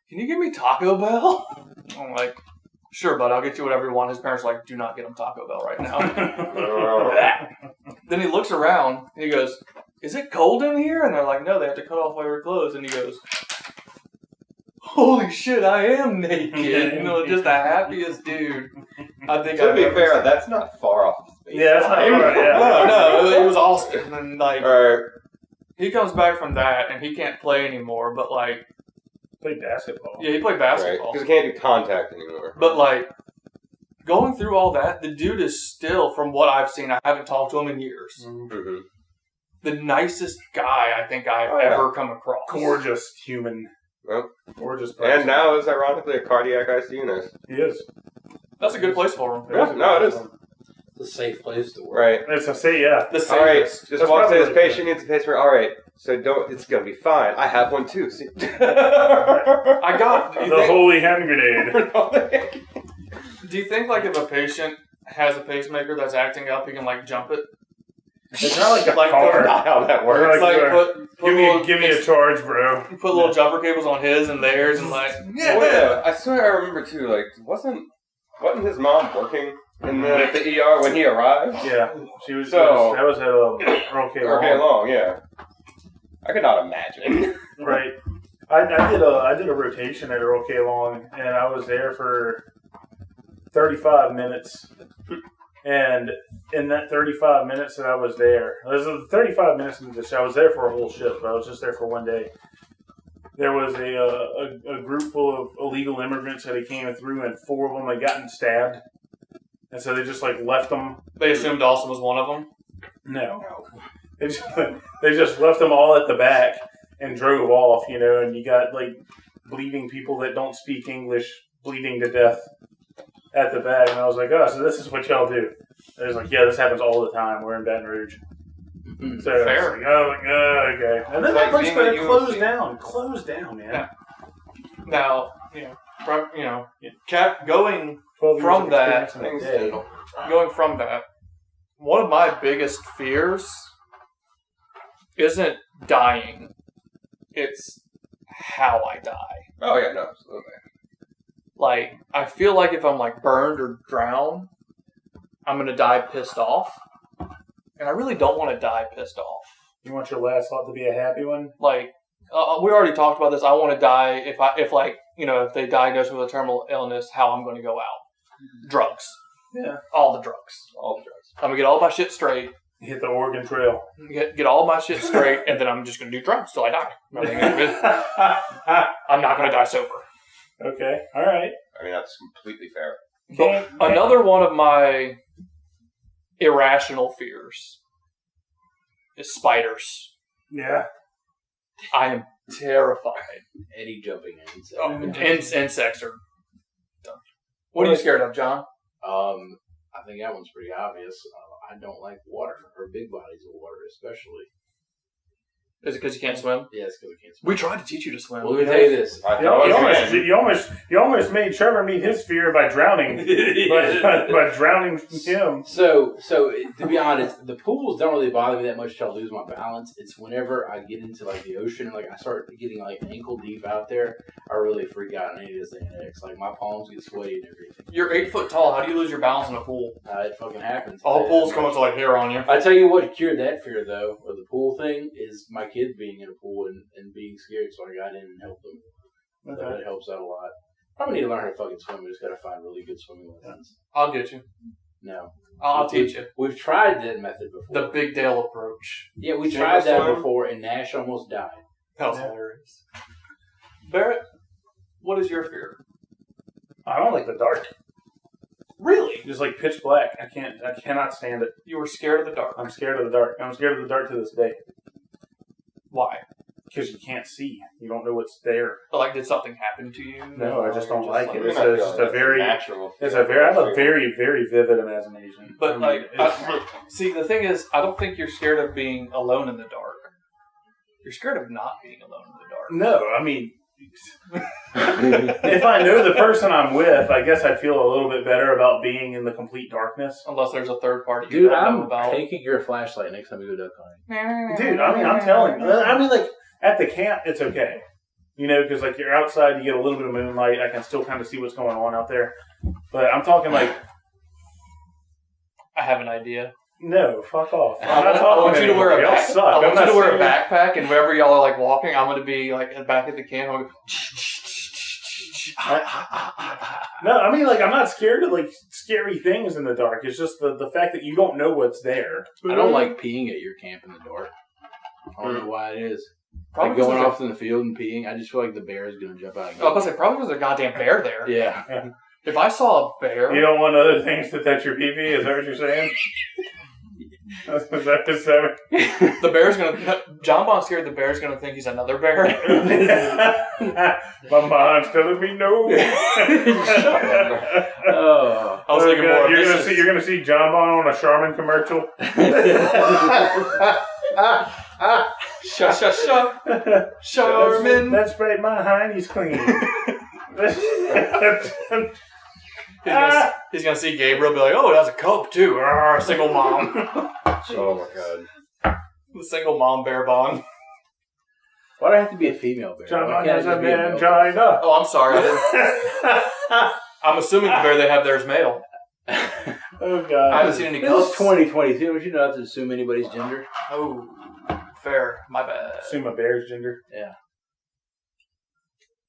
Can you give me Taco Bell? I'm like, sure, bud. I'll get you whatever you want. His parents are like, do not get him Taco Bell right now. Then he looks around and he goes, is it cold in here? And they're like, no, they have to cut off all your clothes. And he goes, holy shit, I am naked. Just the happiest dude I think To I've be ever fair, seen. that's not far off. Yeah, that's not far, yeah. No, it was Austin. And like, Or he comes back from that and he can't play anymore. But like, Played basketball. yeah, he played basketball. because he can't do contact anymore. But like, going through all that, the dude is still, from what I've seen, I haven't talked to him in years, Mm-hmm. the nicest guy I think I've Oh, yeah. ever come across. Gorgeous human. Well, Gorgeous person. and now is ironically a cardiac ICU nurse. He is. That's a good place for him. Yeah, no, it is. It's a safe place to work. Right. It's a say, yeah. The All right. safest. Just That's walk to this probably- patient needs a pacemaker. All right. So don't. It's gonna be fine. I have one too. See? I got. Do you The think, holy hand grenade. do you think like if a patient has a pacemaker that's acting up, he can like jump it? It's not like a Like, car. Not how that We're works. like- Like put Give me a charge, bro. put little jumper cables on his and theirs and like Oh, yeah. I swear I remember too. Like, wasn't his mom working in the ER when he arrived? Yeah, she was. So- that was at Earl K. Okay, Long. long. Yeah. I could not imagine. Right. I did a rotation at Earl K. Long, and I was there for 35 minutes. And in that 35 minutes that I was there, there's 35 minutes into the show. I was there for a whole shift, but I was just there for one day. There was a group full of illegal immigrants that came through, and 4 of them had gotten stabbed, and so they just like left them. they assumed Dawson was one of them. No, they just left them all at the back and drove off. You know, and you got like bleeding people that don't speak English bleeding to death at the back, and I was like, oh, so this is what y'all do. They was like, yeah, this happens all the time. We're in Baton Rouge. So I Fair. was like, oh, okay. And then Like that place being started at closed UFC. down. Closed down, man. Yeah. Now going 12 years From of that, experience in a day. going from that, one of my biggest fears isn't dying; it's how I die. Oh yeah, no, absolutely. Like, I feel like if I'm like burned or drowned, I'm gonna die pissed off, and I really don't want to die pissed off. You want your last thought to be a happy one? Like, we already talked about this. I want to die if they diagnose me with a terminal illness, how I'm going to go out. Drugs. Yeah. All the drugs. I'm going to get all my shit straight. Hit the Oregon Trail. Get all my shit straight, and then I'm just going to do drugs till I die. I'm not going to die sober. Okay, all right. I mean, that's completely fair. But another one of my irrational fears is spiders. Yeah. I am terrified. Any jumping ends. Insects are dumb. What are you scared of, John? I think that one's pretty obvious. I don't like water, or big bodies of water, especially. Is it because you can't swim? Yeah, it's because I can't swim. We tried to teach you to swim. Well, let me tell you this. I You thought almost made Trevor meet his fear by drowning. by drowning him. So to be honest, the pools don't really bother me that much till I lose my balance. It's whenever I get into like the ocean, like I start getting like ankle deep out there, I really freak out and any of this Xanax. Like my palms get sweaty and everything. You're 8 foot tall. How do you lose your balance in a pool? It fucking happens. All pools come up to like hair on you. I tell you what cured that fear though, of the pool thing, is my kids being in a pool and being scared, so I got in and helped them. So that helps out a lot. Probably need to learn how to fucking swim. We just gotta find really good swimming lessons. I'll get you. No. I'll teach you. We've tried that method before. The Big Dale approach. Yeah, we Single tried that swim? before, and Nash almost died. That was hilarious. Barrett, what is your fear? I don't like the dark. Really? Just like pitch black. I cannot stand it. You were scared of the dark. I'm scared of the dark. I'm scared of the dark to this day. Why? Because you can't see. You don't know what's there. Like, did something happen to you? No, I just Or don't you're like it. I mean, It's I feel just like a that's very- natural. I have a very, very vivid imagination. But I mean, like, it's- see, the thing is, I don't think you're scared of being alone in the dark. You're scared of not being alone in the dark. no, I mean, if I know the person I'm with, I guess I'd feel a little bit better about being in the complete darkness. Unless there's a third party you Dude, don't know I'm about. taking your flashlight next time we go duck hunting. Dude, I mean, I'm telling you. I mean, like, at the camp, it's okay. You know, because, like, you're outside, you get a little bit of moonlight. I can still kind of see what's going on out there. But I'm talking, like, I have an idea. no, fuck off. I'm not I talking want you to wear a y'all back- suck. I I'm want you not to wear a saying- backpack, and wherever y'all are like walking, I'm gonna be like back at the camp. I'm gonna No, I mean, like, I'm not scared of, like, scary things in the dark. It's just the fact that you don't know what's there. I don't like peeing at your camp in the dark. I don't know why it is. Probably Like going because off in the field and peeing, I just feel like the bear is going to jump out. And I was gonna say probably because there's a goddamn bear there. Yeah. If I saw a bear, You don't want other things to touch your pee-pee? Is that what you're saying? The bear's gonna. John Bond's scared the bear's gonna think he's another bear. My mind's telling me no. Oh. I was thinking more. Of You're gonna see John Bond on a Charmin commercial. Charmin. That's right. My hiney's clean. He's gonna see Gabriel be like, "Oh, it has a cope too." Arr, single mom. Oh my god. The single mom bear Bond. Why do I have to be a female bear? John Why Bond can't has I a just be male bear? mangina. Oh, I'm sorry. I didn't. I'm assuming the bear they have there is male. Oh god. I haven't seen any This is cubs. 2022. Don't you know not to assume anybody's gender? Oh, fair. My bad. Assume a bear's gender. Yeah.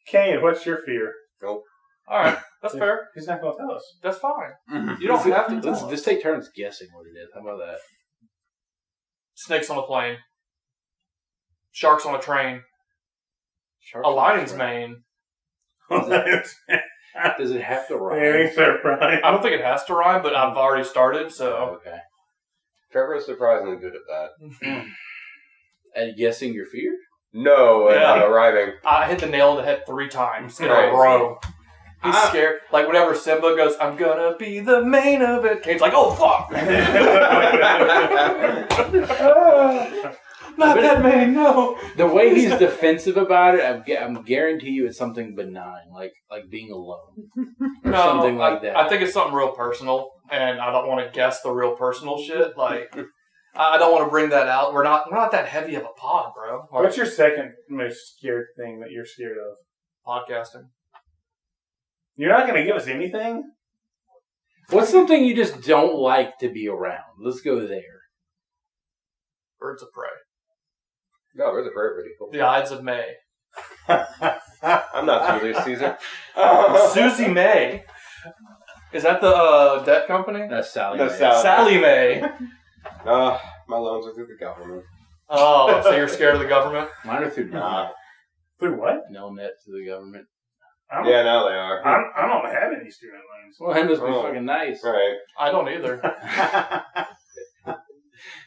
Kane, what's your fear? All right, that's fair. He's not going to tell us. That's fine. You don't have to. Let's tell us. just take turns guessing what it is. How about that? Snakes on a plane. Sharks on a train. Sharks A on lion's train. mane. Does it have to rhyme? Anything so right. I don't think it has to rhyme, but I've already started, so. Oh, okay. Trevor's surprisingly good at that. And guessing your fear? No, Yeah. arriving. I hit the nail on the head 3 times in a Right. row. He's scared. Like, whenever Simba goes, "I'm gonna be the main of it," Kane's like, "Oh, fuck!" Not that main, no. The way he's defensive about it, I'm guarantee you it's something benign, like being alone. Or something like that. I think it's something real personal, and I don't want to guess the real personal shit. Like, I don't want to bring that out. We're not that heavy of a pod, bro. Like, What's your second most scared thing that you're scared of? podcasting? You're not going to give us anything? What's something you just don't like to be around? Let's go there. Birds of Prey. No, there's a very pretty cool. The Ides of May. I'm not Julius Caesar. Susie May. Is that the debt company? That's Sally. That's Mae. Sally. Sally May. My loans are through the government. Oh, so you're scared of the government? Mine are through Nah. Through what? Nelnet to the government. Yeah, now they are. I don't have any student loans. Well, that must be Oh. fucking nice. Right. I don't either.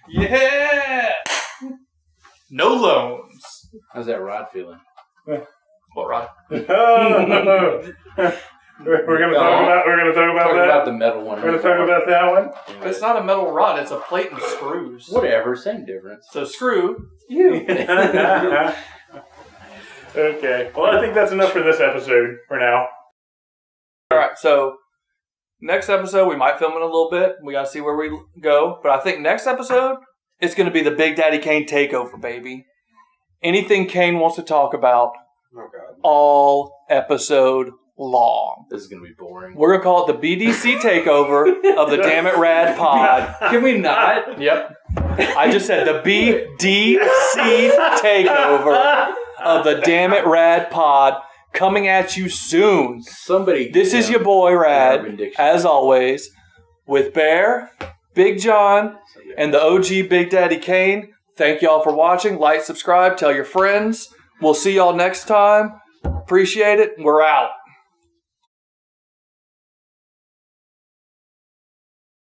Yeah! No loans. How's that Rod feeling? What, Rod? We're gonna talk about Talking that. about the metal one. We're gonna talk about that one. It's not a metal rod, it's a plate and screws. Whatever, same difference. So screw you. Okay. Well, I think that's enough for this episode for now. Alright, so next episode we might film in a little bit. We gotta see where we go. But I think next episode, it's gonna be the Big Daddy Kane takeover, baby. Anything Kane wants to talk about, Oh god. all episode long. This is gonna be boring. We're gonna call it the BDC takeover of the Damn It Rad pod. Can we not? Yep. I just said the BDC takeover of the Damn It Rad pod coming at you soon. Somebody. This is your boy Rad, Urban Dictionary. as always, with Bear, Big John, and the OG Big Daddy Kane. Thank y'all for watching. Like, subscribe, tell your friends. We'll see y'all next time. Appreciate it. We're out.